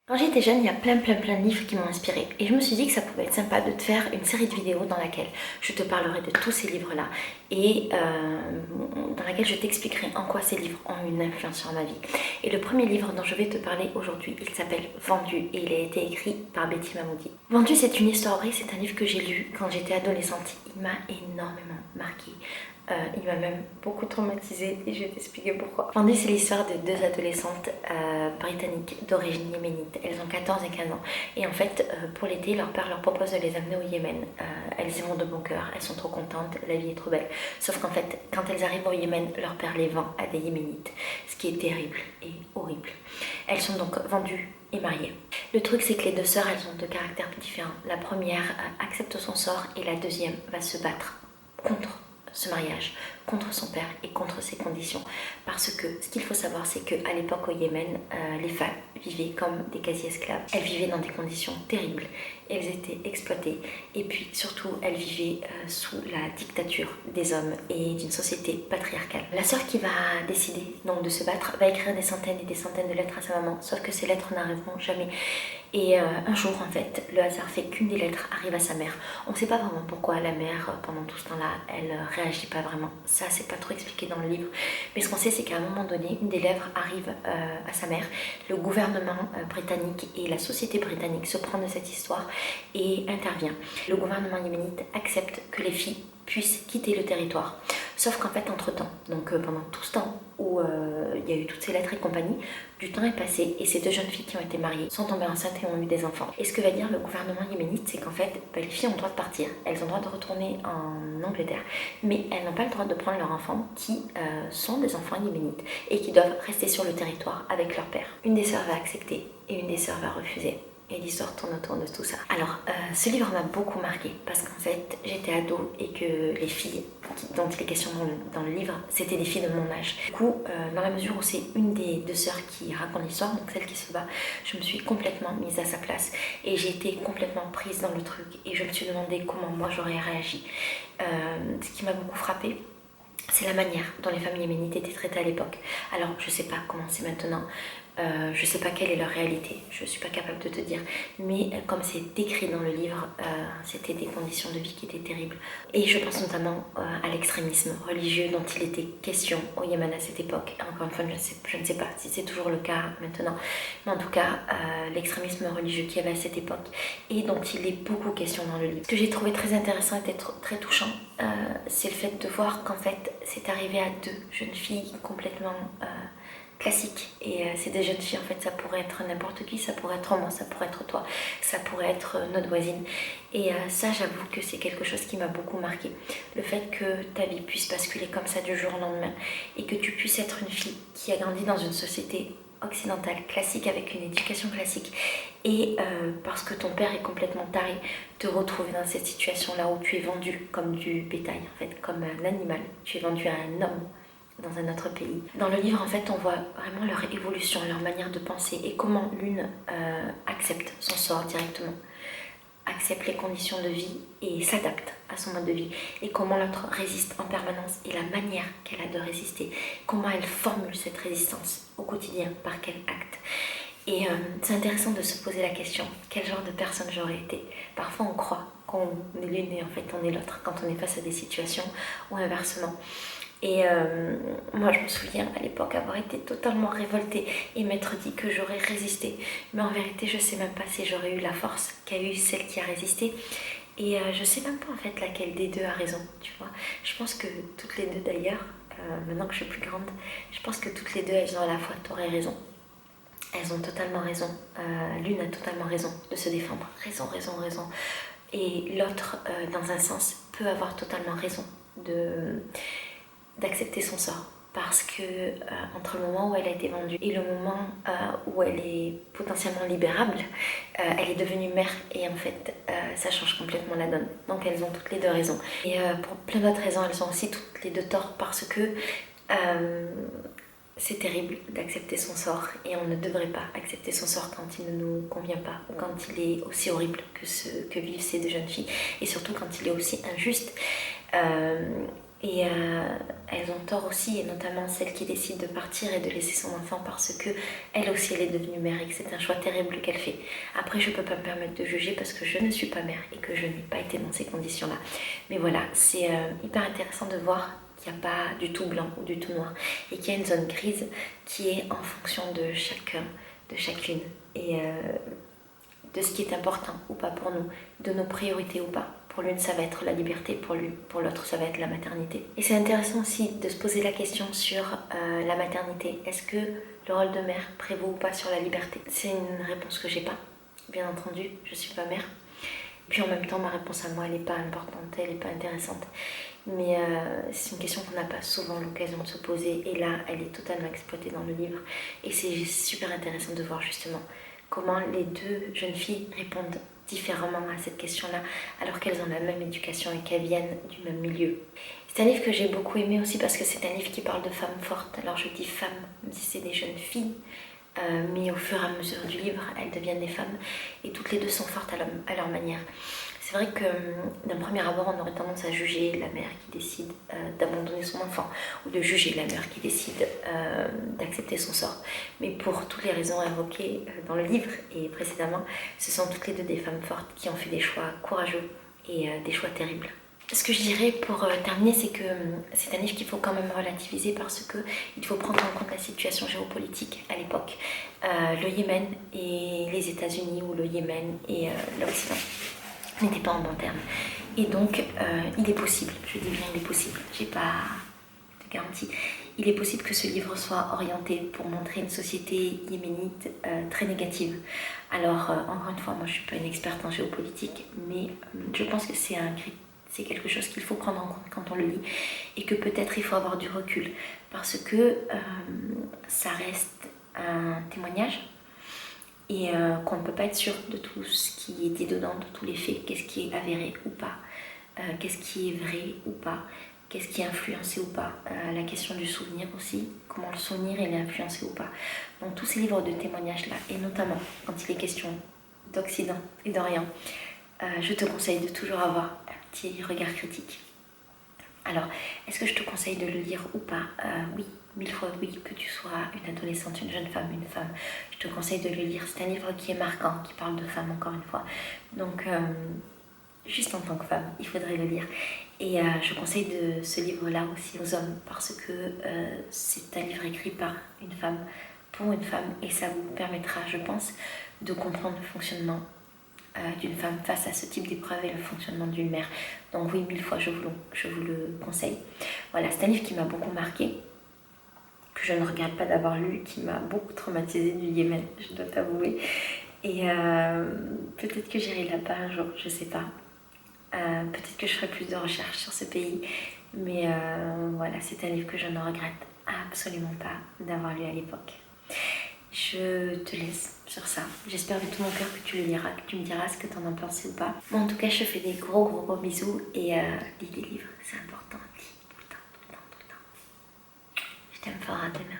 Quand j'étais jeune, il y a plein de livres qui m'ont inspirée et je me suis dit que ça pouvait être sympa de te faire une série de vidéos dans laquelle je te parlerai de tous ces livres-là et dans laquelle je t'expliquerai en quoi ces livres ont une influence sur ma vie. Et le premier livre dont je vais te parler aujourd'hui, il s'appelle Vendu et il a été écrit par Betty Mamoudi. Vendu, c'est une histoire vraie, c'est un livre que j'ai lu quand j'étais adolescente. Il m'a énormément marquée. Il m'a même beaucoup traumatisée et je vais t'expliquer pourquoi. Vendu, c'est l'histoire de deux adolescentes britanniques d'origine yéménite. Elles ont 14 et 15 ans. Et en fait, pour l'été, leur père leur propose de les amener au Yémen. Elles y vont de bon cœur, elles sont trop contentes, la vie est trop belle. Sauf qu'en fait, quand elles arrivent au Yémen, leur père les vend à des Yéménites. Ce qui est terrible et horrible. Elles sont donc vendues et mariées. Le truc, c'est que les deux sœurs, elles ont deux caractères différents. La première accepte son sort et la deuxième va se battre contre ce mariage, contre son père et contre ses conditions. Parce que ce qu'il faut savoir, c'est qu'à l'époque au Yémen, les femmes vivaient comme des quasi-esclaves. Elles vivaient dans des conditions terribles, elles étaient exploitées et puis surtout elles vivaient sous la dictature des hommes et d'une société patriarcale. La sœur qui va décider donc de se battre va écrire des centaines et des centaines de lettres à sa maman, sauf que ces lettres n'arriveront jamais. Et un jour, en fait, le hasard fait qu'une des lettres arrive à sa mère. On ne sait pas vraiment pourquoi la mère, pendant tout ce temps-là, elle réagit pas vraiment. Ça, c'est pas trop expliqué dans le livre. Mais ce qu'on sait, c'est qu'à un moment donné, une des lettres arrive à sa mère. Le gouvernement britannique et la société britannique se prennent de cette histoire et intervient. Le gouvernement yéménite accepte que les filles puissent quitter le territoire. Sauf qu'en fait, entre-temps, donc pendant tout ce temps où il y a eu toutes ces lettres et compagnie, du temps est passé et ces deux jeunes filles qui ont été mariées sont tombées enceintes et ont eu des enfants. Et ce que va dire le gouvernement yéménite, c'est qu'en fait, les filles ont le droit de partir, elles ont le droit de retourner en Angleterre, mais elles n'ont pas le droit de prendre leurs enfants qui sont des enfants yéménites et qui doivent rester sur le territoire avec leur père. Une des sœurs va accepter et une des sœurs va refuser. Et l'histoire tourne autour de tout ça. Alors, ce livre m'a beaucoup marqué parce qu'en fait, j'étais ado et que les filles dont il est question dans le livre, c'était des filles de mon âge. Du coup, dans la mesure où c'est une des deux sœurs qui raconte l'histoire, donc celle qui se bat, je me suis complètement mise à sa place et j'ai été complètement prise dans le truc et je me suis demandé comment moi j'aurais réagi. Ce qui m'a beaucoup frappée, c'est la manière dont les femmes yéménites étaient traitées à l'époque. Alors, je sais pas comment c'est maintenant, je sais pas quelle est leur réalité, je suis pas capable de te dire, mais comme c'est décrit dans le livre, c'était des conditions de vie qui étaient terribles. Et je pense notamment à l'extrémisme religieux dont il était question au Yémen à cette époque. Encore une fois, je ne sais pas si c'est toujours le cas maintenant, mais en tout cas, l'extrémisme religieux qu'il y avait à cette époque et dont il est beaucoup question dans le livre. Ce que j'ai trouvé très intéressant et très touchant, c'est le fait de voir qu'en fait, c'est arrivé à deux jeunes filles complètement classique et ces deux jeunes filles, en fait, ça pourrait être n'importe qui, ça pourrait être moi, ça pourrait être toi, ça pourrait être notre voisine et ça, j'avoue que c'est quelque chose qui m'a beaucoup marqué, le fait que ta vie puisse basculer comme ça du jour au lendemain et que tu puisses être une fille qui a grandi dans une société occidentale classique avec une éducation classique et parce que ton père est complètement taré, te retrouver dans cette situation là où tu es vendu comme du bétail, en fait, comme un animal, tu es vendu à un homme dans un autre pays. Dans le livre, en fait, on voit vraiment leur évolution, leur manière de penser et comment l'une accepte son sort directement, accepte les conditions de vie et s'adapte à son mode de vie, et comment l'autre résiste en permanence et la manière qu'elle a de résister, comment elle formule cette résistance au quotidien, par quel acte. Et c'est intéressant de se poser la question, quel genre de personne j'aurais été. Parfois on croit qu'on est l'une et en fait on est l'autre quand on est face à des situations ou inversement. Et moi je me souviens à l'époque avoir été totalement révoltée et m'être dit que j'aurais résisté. Mais en vérité je sais même pas si j'aurais eu la force qu'a eu celle qui a résisté. Et je sais même pas en fait laquelle des deux a raison, tu vois. Je pense que toutes les deux d'ailleurs, maintenant que je suis plus grande, je pense que toutes les deux elles ont à la fois tort et raison. Elles ont totalement raison, l'une a totalement raison de se défendre, raison. Et l'autre, dans un sens, peut avoir totalement raison d'accepter son sort. Parce que entre le moment où elle a été vendue et le moment où elle est potentiellement libérable, elle est devenue mère et en fait ça change complètement la donne. Donc elles ont toutes les deux raison. Et pour plein d'autres raisons, elles ont aussi toutes les deux tort parce que c'est terrible d'accepter son sort et on ne devrait pas accepter son sort quand il ne nous convient pas ou quand il est aussi horrible que ce que vivent ces deux jeunes filles et surtout quand il est aussi injuste. Et elles ont tort aussi, et notamment celle qui décide de partir et de laisser son enfant parce que elle aussi elle est devenue mère et que c'est un choix terrible qu'elle fait. Après je peux pas me permettre de juger parce que je ne suis pas mère et que je n'ai pas été dans ces conditions-là. Mais voilà, c'est hyper intéressant de voir qu'il n'y a pas du tout blanc ou du tout noir et qu'il y a une zone grise qui est en fonction de chacun, de chacune et de ce qui est important ou pas pour nous, de nos priorités ou pas. Pour l'une, ça va être la liberté, pour l'autre, ça va être la maternité. Et c'est intéressant aussi de se poser la question sur la maternité. Est-ce que le rôle de mère prévaut ou pas sur la liberté? C'est une réponse que j'ai pas, bien entendu, je suis pas mère. Puis en même temps, ma réponse à moi, elle n'est pas importante, elle n'est pas intéressante. Mais c'est une question qu'on n'a pas souvent l'occasion de se poser. Et là, elle est totalement exploitée dans le livre. Et c'est super intéressant de voir justement comment les deux jeunes filles répondent différemment à cette question-là, alors qu'elles ont la même éducation et qu'elles viennent du même milieu. C'est un livre que j'ai beaucoup aimé aussi parce que c'est un livre qui parle de femmes fortes. Alors je dis femmes, même si c'est des jeunes filles, mais au fur et à mesure du livre, elles deviennent des femmes et toutes les deux sont fortes à leur manière. C'est vrai que d'un premier abord, on aurait tendance à juger la mère qui décide d'abandonner son enfant ou de juger la mère qui décide d'accepter son sort. Mais pour toutes les raisons évoquées dans le livre et précédemment, ce sont toutes les deux des femmes fortes qui ont fait des choix courageux et des choix terribles. Ce que je dirais pour terminer, c'est que c'est un livre qu'il faut quand même relativiser parce qu'il faut prendre en compte la situation géopolitique à l'époque. Le Yémen et les États-Unis ou le Yémen et l'Occident n'étaient pas en bons termes. Et donc, il est possible, je dis bien il est possible, j'ai pas de garantie, il est possible que ce livre soit orienté pour montrer une société yéménite très négative. Alors, encore une fois, moi je suis pas une experte en géopolitique, mais je pense que c'est quelque chose qu'il faut prendre en compte quand on le lit et que peut-être il faut avoir du recul parce que ça reste un témoignage et qu'on ne peut pas être sûr de tout ce qui est dit dedans, de tous les faits, qu'est-ce qui est avéré ou pas, qu'est-ce qui est vrai ou pas, qu'est-ce qui est influencé ou pas, la question du souvenir aussi, comment le souvenir il est influencé ou pas. Donc tous ces livres de témoignages là, et notamment quand il est question d'Occident et d'Orient, je te conseille de toujours avoir un petit regard critique. Alors, est-ce que je te conseille de le lire ou pas? Oui, 1000 fois oui, que tu sois une adolescente, une jeune femme, une femme. Je te conseille de le lire. C'est un livre qui est marquant, qui parle de femmes encore une fois. Donc, juste en tant que femme, il faudrait le lire. Et je conseille de ce livre-là aussi aux hommes parce que c'est un livre écrit par une femme, pour une femme, et ça vous permettra, je pense, de comprendre le fonctionnement d'une femme face à ce type d'épreuve et le fonctionnement d'une mère. Donc oui, 1000 fois je vous le conseille. Voilà, c'est un livre qui m'a beaucoup marqué, que je ne regrette pas d'avoir lu, qui m'a beaucoup traumatisée du Yémen, je dois t'avouer. Et peut-être que j'irai là-bas un jour, je sais pas. Peut-être que je ferai plus de recherches sur ce pays. Mais voilà, c'est un livre que je ne regrette absolument pas d'avoir lu à l'époque. Je te laisse sur ça. J'espère de tout mon cœur que tu le liras, que tu me diras ce que tu en as pensé ou pas. Bon, en tout cas, je te fais des gros bisous et lis des livres, c'est important. Lis tout le temps. Je t'aime fort, à demain.